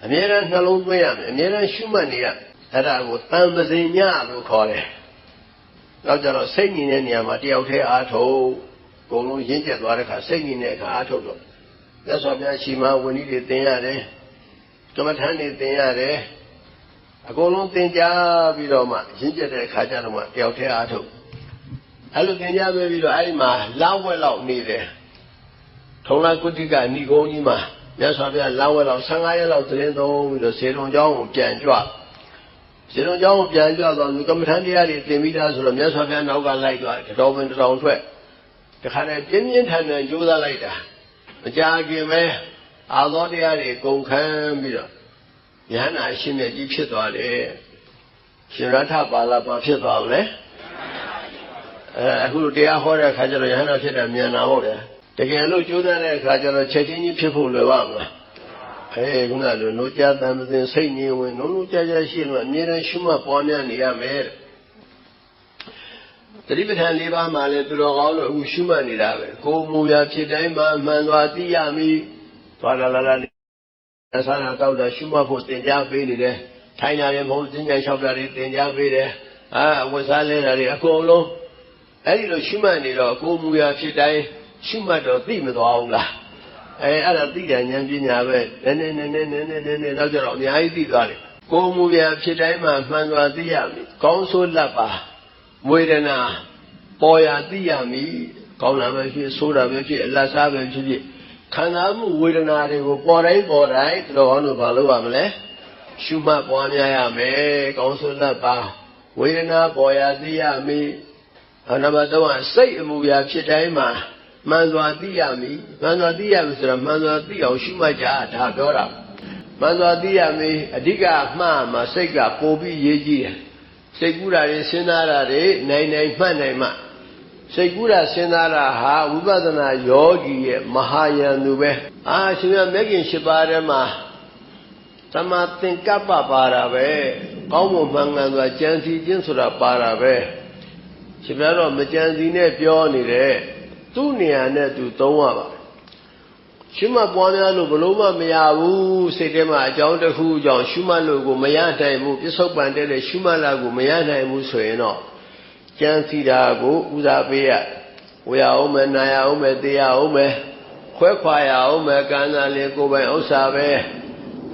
အမြဲတမ်းနှလုံးသွင်းရမယ်အမြဲတမ်းရှုမှတ်နေရအဲ့ဒါကိုတံပဇင်ညလို့ခေါ်တယ်နောက်ကြတော့စိတ်ညင်တဲ့နေရာမှာတယောက်တည်းအားထုတ်အကုန်လုံးရင့်ကျက်သွားတဲ့အခါစိတ်ညင်တဲ့အခါအားထုတ်တော့မြတ်စွာဘုရားရှိမှဝိနည်းတွေသင်ရတယ်ကမ္မထမ်းတွေသင်ရတယ်အကုန်လုံးသင်ကြားပြီးတော့မှရင့်ကျက်တဲ့အခါကျတော့မှတယောက်တည်းအားထုတ်အဲ့လိုသင်ကြားပြီးတော့အဲ့ဒီမှာလောက်ဝက်လောက်နေတယ်ထုံလာကုတိကဏိကုံးကြီးမှာမြတ်စွာဘုရားလောက်ဝက်လောက်15ရက်လောက်သတင်းသုံးပြီးတော့စေတုံကျောင်းကိုပြန်ကြွစေတုံကျောင်းကိုပြန်ကြွတော့ကမ္မထမ်းတရားတွေသင်ပြီးသားဆိုတော့မြတ်စွာဘုရားနောက်ကလိုက်သွားတယ်တော်ပင်တောင်ထွက်တခါတည်းပြင်းပြင်းထန်ထန်ကြိုးစားလိုက်တာမကြာခင်ပဲအာသောတရားတွေကုန်ခန်းပြီးတော့ယဟန္တာအရှင်မြတ်ကြီးဖြစ်သွားတယ်ရှင်ရထပါဠဘာဖြစ်သွားလဲအခုတရားဟောတဲ့အခါကျတော့ယဟန္တာဖြစ်တယ်မြန်လာဟုတ်တယ်တကယ်လို့ကြိုးစားတဲ့အခါကျတော့ချက်ချင်းကြီးဖြစ်ဖို့လွယ်ပါမလားခုနလိုနိုးကြတံမစဉ်စိတ်ငြိမ်ဝင်နိုးကြရှိလို့အမြဲတမ်းရှုမှတ်ပွားများနေရမယ်တတိပဋ္ဌာန်၄ပါးမှာလည်းသူတော်ကောင်းတို့အခုရှုမှတ်နေတာပဲကိုယ်မူရာဖြစ်တိုင်းမှာမှန်သွားသိရမည်သွားလာအဆန္ဒတောက်တာရှုမှတ်ဖို့သင်ကြားပေးနေတယ်ထိုင်ရတယ်မဟုတ်သင်္ကြန်လျှောက်တာတွေသင်ကြားပေးတယ်ဝတ်စားလဲတာတွေအကုန်လုံးအဲ့ဒီလိုရှုမှတ်နေတော့ကိုယ်မူရာဖြစ်တိုင်းရှုမှတ်တော့သိမသွားဘူးလားအဲ့ဒါသိတဲ့ဉာဏ်ပညာပဲနည်းနည်းတော့ကြတော့အများကြီးသိသွားတယ်ကိုယ်မူရာဖြစ်တိုင်းမှာမှန်စွာသိရမည်ကောင်းဆိုးလက်ပါဝေဒနာပေါ်ရာသိရမည်ကောင်းတာပဲဖြစ်ဆိုးတာပဲဖြစ်အလတ်စားပဲဖြစ်ခန္ဓာမှုဝေဒနာတွေကိုပေါ်တိုင်းသူတော်ကောင်းတို့ဘာလုပ်ရမလဲရှုမှတ်ပွားများရမယ်ကောင်းဆိုးလက်ပါဝေဒနာပေါ်ရာသိရမည်နံပါတ်3ကစိတ်အမူအရာဖြစ်တိုင်းမှာမှန်စွာသိရမည်မှန်စွာသိရမယ်ဆိုတော့မှန်စွာသိအောင်ရှုမှတ်ကြဒါပြောတာမှန်စွာသိရမည်အဓိကမှားမှာစိတ်ကပိုပြီးရေးကြည့်တယ်စိတ်ကူးတာတွေစဉ်းစားတာတွေနိုင်မှတ်နိုင်မှစိတ်ကူးတာစဉ်းစားတာဟာဝိပဿနာယောဂီရဲ့မဟာယန္တုပဲရှင်မြတ်မဂ္ဂင်၈ပါးထဲမှာသမာသင်္ကပ္ပပါတာပဲ ကောင်းမွန်မှန်ကန်စွာကြံစည်ခြင်းဆိုတာပါတာပဲရှင်ပြတော့မကြံစည်နဲ့ပြောနေတဲ့သူ့နေရာနဲ့သူသုံးရပါရှုမှတ်ပွားများလို့ဘလို့မှမရဘူးစိတ်ထဲမှာအကြောင်းတစ်ခုကြောင့်ရှုမှတ်လို့ကိုမရနိုင်ဘူးပြစ္ဆုတ်ပန်တဲ့ရှုမှတ်လာကိုမရနိုင်ဘူးဆိုရင်တော့ကြံစည်တာကိုဦးစားပေးရဝေရအောင်မယ်နာရအောင်မယ်သိရအောင်မယ်ခွဲခွာရအောင်မယ်ကံသာလေကိုယ်ပိုင်ဥစ္စာပဲ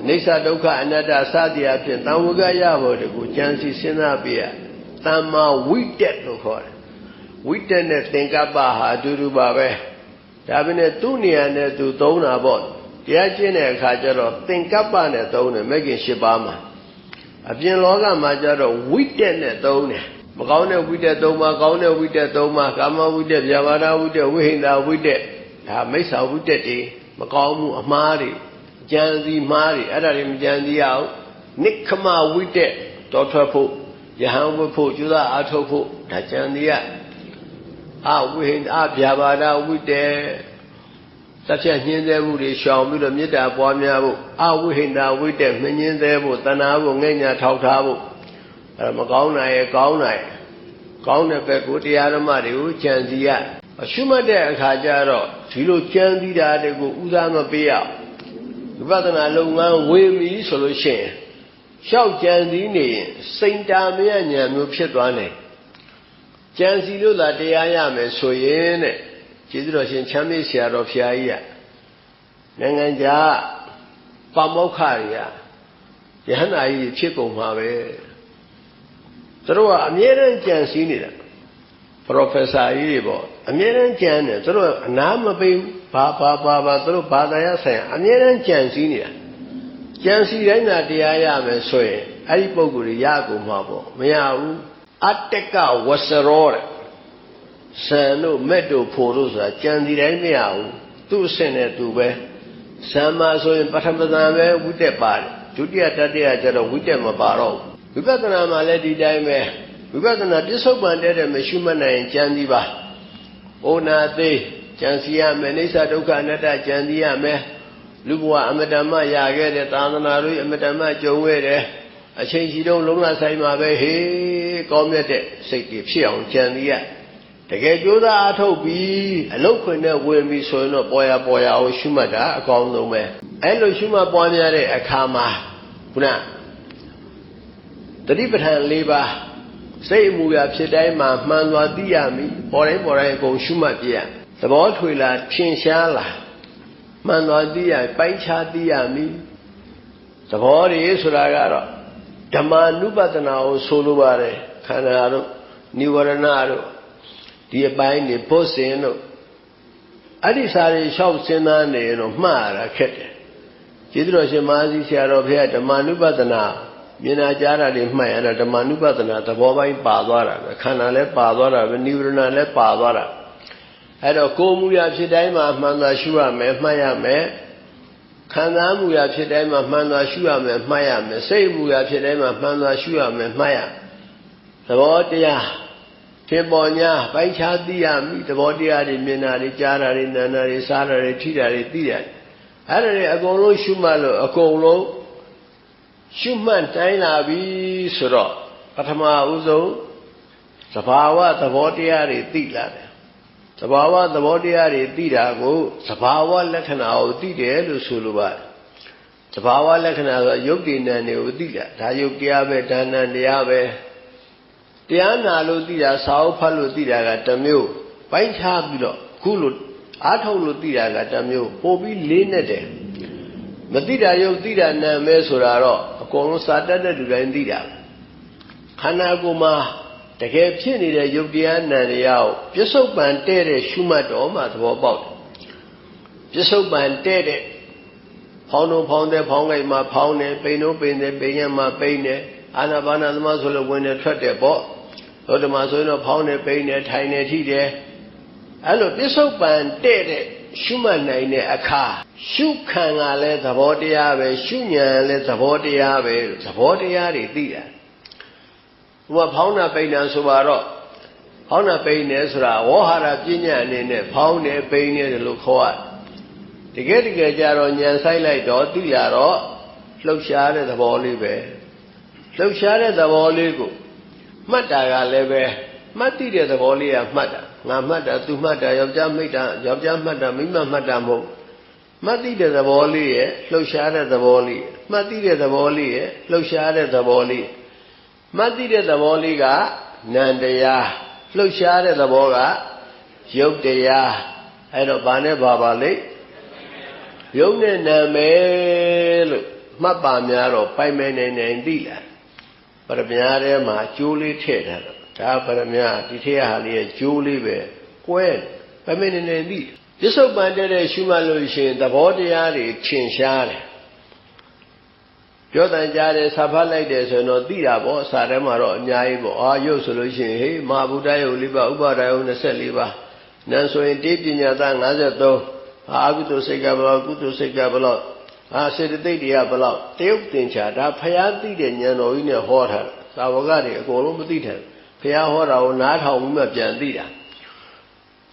အနိစ္စဒုက္ခအနတ္တစသည်အဖြစ်တံဝကရဖို့တကူကြံစည်စဉ်းစားပေးရတမ္မာဝိတက်လို့ခေါ်တယ်ဝိတက်နဲ့သင်္ကပ္ပဟာအတူတူပါပဲဒါပေမဲ့သူ့နေရာနဲ့သူသုံးတာပေါ့တရားကျင့်တဲ့အခါကျတော့သင်္ကပ္ပနဲ့သုံးတယ်မဂ္ဂင်၈ပါးမှာအပြင်လောကမှာကျတော့ဝိတက်နဲ့သုံးတယ်မကောင်းတဲ့ဝိတက်၃ပါးကောင်းတဲ့ဝိတက်၃ပါးကာမဝိတက်ဗျာပါဒဝိတက်ဝိဟိန္ဒဝိတက်ဒါမိစ္ဆာဝိတက်တွေမကောင်းမှုအမှားတွေကြံစည်မှားတွေအဲ့ဒါတွေမကြံစည်အောင်နိက္ခမဝိတက်တော်ထွက်ဖို့ယဟန်ဝတ်ဖို့ကျူသာအားထုတ်ဖို့ဒါကြံစည်ရဝိဟိန္ဒဗျာပါဒဝိတက်သတ်ဖြတ်ညှင်းဆဲမှုတွေရှောင်ပြီးတော့မေတ္တာပွားများဖို့ဝိဟိန္ဒဝိတက်မညှင်းဆဲဖို့တဏှာဖို့ငဲ့ညာထောက်ထားဖို့အဲ့မကောင်းနိုင်ရဲ့ကောင်းနိုင်ကောင်းတဲ့ဘက်ကိုတရားဓမ္မတွေကိုကြံစည်ရရှုမှတ်တဲ့အခါကျတော့ဒီလိုကြံစည်တာတွေကိုဥစားမပေးရဝိပဿနာလုပ်ငန်းဝင်ပြီဆိုလို့ရှိရင်ရှောက်ကြံစည်နေရင်စိတ်တာမရညာမျိုးဖြစ်သွားနိုင်ကြံစည်လို့သာတရားရမယ်ဆိုရင်တဲ့ကျေးဇူးတော်ရှင်ချမ်းမြေ့ဆရာတော်ဖျားကြီးကနိုင်ငံခြားပမောက္ခတွေကယဟန္တာကြီးဖြစ်ကုန်မှာပဲသူတို့ကအမြဲတမ်းကြံစည်နေတာပရောဖက်ဆာကြီးတွေပေါ့အမြဲတမ်းကြံတယ်သူတို့အနာမပေးဘူးဘာသူတို့ဘာသာရဆိုင်အမြဲတမ်းကြံစည်နေတာကြံစည်တိုင်းသာတရားရမယ်ဆိုရင်အဲ့ဒီပုံကိုယ်ရကုန်မှာပေါ့မရဘူးအတ္တကဝဆရောတဲ့ဆန်တို့မက်တို့ဖို့တို့ဆိုတာကြံစည်တိုင်းမရဘူးသူ့အဆင့်နဲ့သူပဲဇမ္မာဆိုရင်ပထမဇန်ပဲဝိတက်ပါတယ်ဒုတိယတတိယကျတော့ဝိတက်မပါတော့ဘူးဝိပဿနာမှာလည်းဒီတိုင်းပဲဝိပဿနာပြစ္ဆုတ်ပန်တဲ့မရှိမနိုင်ကြံစည်ပါဩနာသေးကြံစည်ရမယ်အိဋ္ဌဒုက္ခအနတ္တကြံစည်ရမယ်လူဘဝအမတ္တမရခဲ့တဲ့သာသနာ့ရေးအမတ္တမကြုံခဲ့တယ်အချိန်ကြီးတုန်းလုံးလဆိုင်မှာပဲဟေးကောင်းမြတ်တဲ့စိတ်တွေဖြစ်အောင်ကြံစည်ရတကယ်ကြိုးစားအားထုတ်ပြီးအလုတ်ခွင်နဲ့ဝင်ပြီးဆိုရင်တော့ပေါ်ရအောင်ရှုမှတ်တာအကောင်းဆုံးပဲအဲ့လိုရှုမှတ်ပွားများတဲ့အခါမှာခုနတတိပဋ္ဌာန်၄ပါးစိတ်အမူအရာဖြစ်တိုင်းမှာမှန်စွာသိရမည်ပေါ်တိုင်းအကုန်ရှုမှတ်ပြရသဘောထွေလာထင်ရှားလာမှန်စွာသိရပိုင်းခြားသိရမည်သဘောတွေဆိုတာကတော့ဓမ္မ ानु ပဒနာကိုဆိုလိုပါတယ်ခန္ဓာတို့និဝရဏတို့ဒီအပိုင်းတွေဘုဇင်တို့အဲ့ဒီစာတွေလျှောက်စဉ်းစားနေတော့မှားရတာခက်တယ်ကျေးဇူးတော်ရှင်မဟာစီဆရာတော်ဘုရားဓမ္မ ानु ပဒနာမြင်နာကြားတာတွေမှတ်ရတာဓမ္မ ानु ပဒနာသဘောပိုင်းပါသွားတာပဲခန္ဓာလည်းပါသွားတာပဲនិဝရဏလည်းပါသွားတာအဲ့တော့ကိုယ်မူရာဖြစ်တိုင်းမှာမှန်သာရှုရမယ်မှတ်ရမယ်ခံစားမှုရာဖြစ်တိုင်းမှာမှန်သာရှုရမယ်မှတ်ရမယ်စိတ်မူရာဖြစ်တိုင်းမှာမှန်သာရှုရမယ်မှတ်ရသဘောတရားထင်ပေါ်ညာပိုင်းခြားသိရမည်သဘောတရားတွေမြင်တာတွေကြားတာတွေနားတာတွေစားတာတွေထိတာတွေသိတာအဲ့ဒါတွေအကုန်လုံးရှုမှတ်လို့အကုန်လုံးရှုမှတ်တိုင်းလာပြီဆိုတော့ပထမဦးဆုံးသဘာဝသဘောတရားတွေသိလာတယ်သဘာဝသဘောတရားတွေသိတာကိုသဘာဝလက္ခဏာကိုသိတယ်လို့ဆိုလိုပါတယ်သဘာဝလက္ခဏာဆိုရုပ်တည်နံတွေကိုသိတာဒါရုပ်တရားပဲဒါနံတရားပဲတရားနာလို့သိတာစာအုပ်ဖတ်လို့သိတာကတစ်မျိုးပိုင်းခြားပြီးတော့ခုလိုအားထုတ်လို့သိတာကတစ်မျိုးပို့ပြီးလေးနဲ့တယ်မသိတာရုပ်သိတာနာမဲဆိုတာတော့အကုန်လုံးစာတတ်တဲ့လူတိုင်းသိတာခန္ဓာကိုယ်မှာတကယ်ဖြစ်နေတဲ့ရုပ်တရားနာတရားကိုပြစ္ဆုတ်ပန်တဲ့ရှုမှတ်တော်မှသဘောပေါက်တယ်ပြစ္ဆုတ်ပန်တဲ့ဖောင်းတော့ဖောင်းတဲ့ဖောင်းကိုက်မှာဖောင်းတယ်ပိန်တော့ပိန်တယ်ပိန်ရမှာပိန်တယ်အာနာပါနာသမဆိုလို့ဝင်တယ်ထွက်တယ်ပေါ့သောတမဆိုရင်တော့ဖောင်းတယ်ပိန်တယ်ထိုင်တယ်ထိတယ်အဲ့လိုပြစ္ဆုတ်ပန်တဲ့ရှုမှတ်နိုင်တဲ့အခါရှုခံကလည်းသဘောတရားပဲရှုဉဏ်လည်းသဘောတရားပဲသဘောတရားတွေသိတာဟိုကဖောင်းတာပိန်တာဆိုတော့ဖောင်းတာပိန်တယ်ဆိုတာဝေါဟာရပညာအနေနဲ့ဖောင်းတယ်ပိန်တယ်လို့ခေါ်ရတကယ်ကြတော့ဉာဏ်ဆိုင်လိုက်တော့သိလာတော့လှုပ်ရှားတဲ့သဘောလေးပဲ လှုပ်ရှားတဲ့သဘောလေးကိုမှတ်တာကလည်းပဲမှတ်သိတဲ့သဘောလေးကမှတ်တာငါမှတ်တာသူမှတ်တာယောက်ျားမှတ်တာယောက်ျားမှတ်တာမိန်းမမှတ်တာမဟုတ်မှတ်သိတဲ့သဘောလေးရဲ့လှုပ်ရှားတဲ့သဘောလေးမှတ်သိတဲ့သဘောလေးရဲ့လှုပ်ရှားတဲ့သဘောလေးမှတ်သိတဲ့သဘောလေးကနံတရားလှုပ်ရှားတဲ့သဘောကယုတ်တရားအဲ့တော့ဘာနဲ့ပါလိမ့်ယုတ်နဲ့နာမယ်လို့မှတ်ပါများတော့ပိုင်မယ်နိုင်နိုင်သိလာပရမညာထဲမှာကျိုးလေးထည့်ထားတော့ဒါပရမညာဒီထည့်ဟာလေးရဲ့ကျိုးလေးပဲကွဲပိုင်မယ်နိုင်နိုင်သိပြစ္ဆုတ်ပန်တဲ့ရှုမှတ်လို့ရှိရင်သဘောတရားတွေထင်ရှားတယ်ပြောတန်ကြတယ်စာဖတ်လိုက်တယ်ဆိုရင်တော့သိတာပေါ့စာထဲမှာတော့အများကြီးပေါ့အာရုပ်ဆိုလို့ရှိရင်ဟေးမဟာဗုဒ္ဓယုတ်၄ပါးဥပါဒယုတ်24ပါးနံဆိုရင်တေးပညာသား53အာကုသိုလ်စိတ်ကဘလောက်ကုသိုလ်စိတ်ကဘလောက်စေတသိက်တွေကဘလောက်တရုပ်သင်္ချာဒါဖျားသိတဲ့ဉာဏ်တော်ကြီးနဲ့ဟောထားတာသာဝကတွေအကုန်လုံးမသိတယ်ဖျားဟောတာကိုနားထောင်ပြီးမှပြန်သိတာ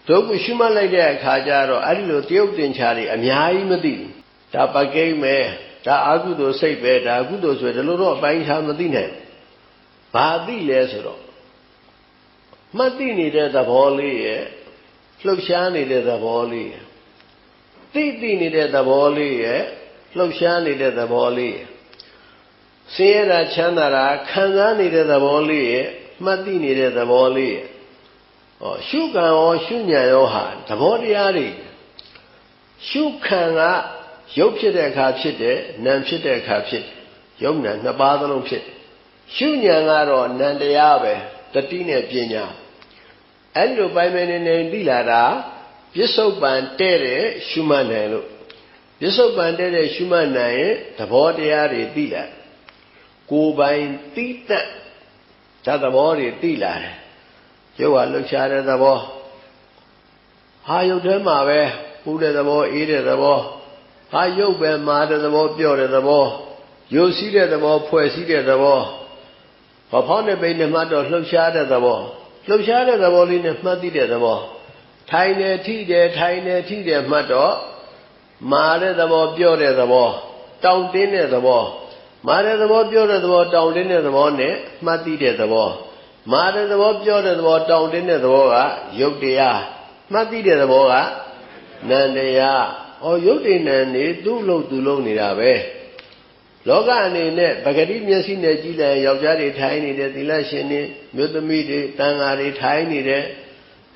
တို့ကရှုမှတ်လိုက်တဲ့အခါကျတော့အဲ့ဒီလိုတရုပ်သင်္ချာတွေအများကြီးမသိဘူးဒါပကိမ့်မယ်ဒါအာကုသိုလ်စိတ်ပဲဒါကုသိုလ်ဆိုတယ်လို့တော့အပိုင်းခြားမသိနိုင်ဘာသိလဲဆိုတော့မှတ်သိနေတဲ့သဘောလေးရဲ့လှုပ်ရှားနေတဲ့သဘောလေးရဲ့သိနေတဲ့သဘောလေးရဲ့လှုပ်ရှားနေတဲ့သဘောလေးရဲ့ဆင်းရဲတာချမ်းသာတာခံစားနေတဲ့သဘောလေးရဲ့မှတ်သိနေတဲ့သဘောလေးရဲ့ရှုခံရောရှုဉဏ်ရောဟာသဘောတရားတွေရှုခံကရုပ်ဖြစ်တဲ့အခါဖြစ်တယ်နာမ်ဖြစ်တဲ့အခါဖြစ်တယ်ရုပ်နာမ်နှစ်ပါးသလုံးဖြစ်တယ်ရှုဉဏ်ကတော့နာမ်တရားပဲတတိနဲ့ပညာအဲ့ဒီလိုပိုင်ပိုင်နေနေသိလာတာပြစ္ဆုတ်ပန်တဲ့တဲ့ရှုမှတ်နိုင်လို့ပြစ္ဆုတ်ပန်တဲ့ရှုမှတ်နိုင်ရင်သဘောတရားတွေသိလာကိုယ်ပိုင်သိတတ်ဒါသဘောတွေသိလာတယ်ရုပ်ဟာလှုပ်ရှားတဲ့သဘောဟာရုပ်ထဲမှာပဲပူတဲ့သဘောအေးတဲ့သဘောဟာရုပ်ပဲမာတဲ့သဘောပြော့တဲ့သဘောရုပ်စည်းတဲ့သဘောဖွဲ့စည်းတဲ့သဘောဘာဖောင်းတဲ့ပိန်နဲ့မှတ်တော့လှုပ်ရှားတဲ့သဘောလှုပ်ရှားတဲ့သဘောလေးနဲ့မှတ်သိတဲ့သဘောထိုင်တယ်ထိတယ်ထိုင်တယ်ထိတယ်မှတ်တော့မာတဲ့သဘောပြော့တဲ့သဘောတောင့်တင်းတဲ့သဘောမာတဲ့သဘောပြော့တဲ့သဘောတောင့်တင်းတဲ့သဘောနဲ့မှတ်သိတဲ့သဘောမာတဲ့သဘောပြော့တဲ့သဘောတောင့်တင်းတဲ့သဘောကယုတ်တရားမှတ်သိတဲ့သဘောကနံတရားရုပ်တည်နံနေသူ့လို့သူ့လို့နေတာပဲလောကအနေနဲ့ပဂတိမျက်စိနဲ့ကြည့်လိုက်ယောက်ျားတွေထိုင်နေတယ်သီလရှင်တွေမြို့သမီးတွေတန်ဃာတွေထိုင်နေတယ်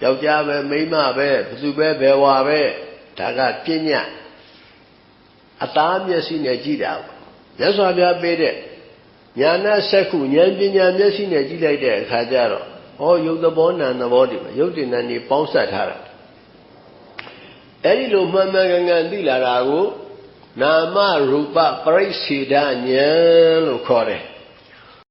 ယောက်ျားပဲမိန်းမပဲဘသူပဲဘယ်ဝါပဲဒါကပညာအသားမျက်စိနဲ့ကြည့်တာမြတ်စွာဘုရားပေးတဲ့ဉာဏ်ဆက်ခုဉာဏ်ပညာမျက်စိနဲ့ကြည့်လိုက်တဲ့အခါကျတော့ရုပ်သဘောနာမ်သဘောတွေပဲရုပ်တည်နံနေပေါင်းစပ်ထားတာအဲ့ဒီလိုမှန်မှန်ကန်ကန်သိလာတာကိုနာမရူပပရိစ္ဆေဒဉာဏ်လို့ခေါ်တယ်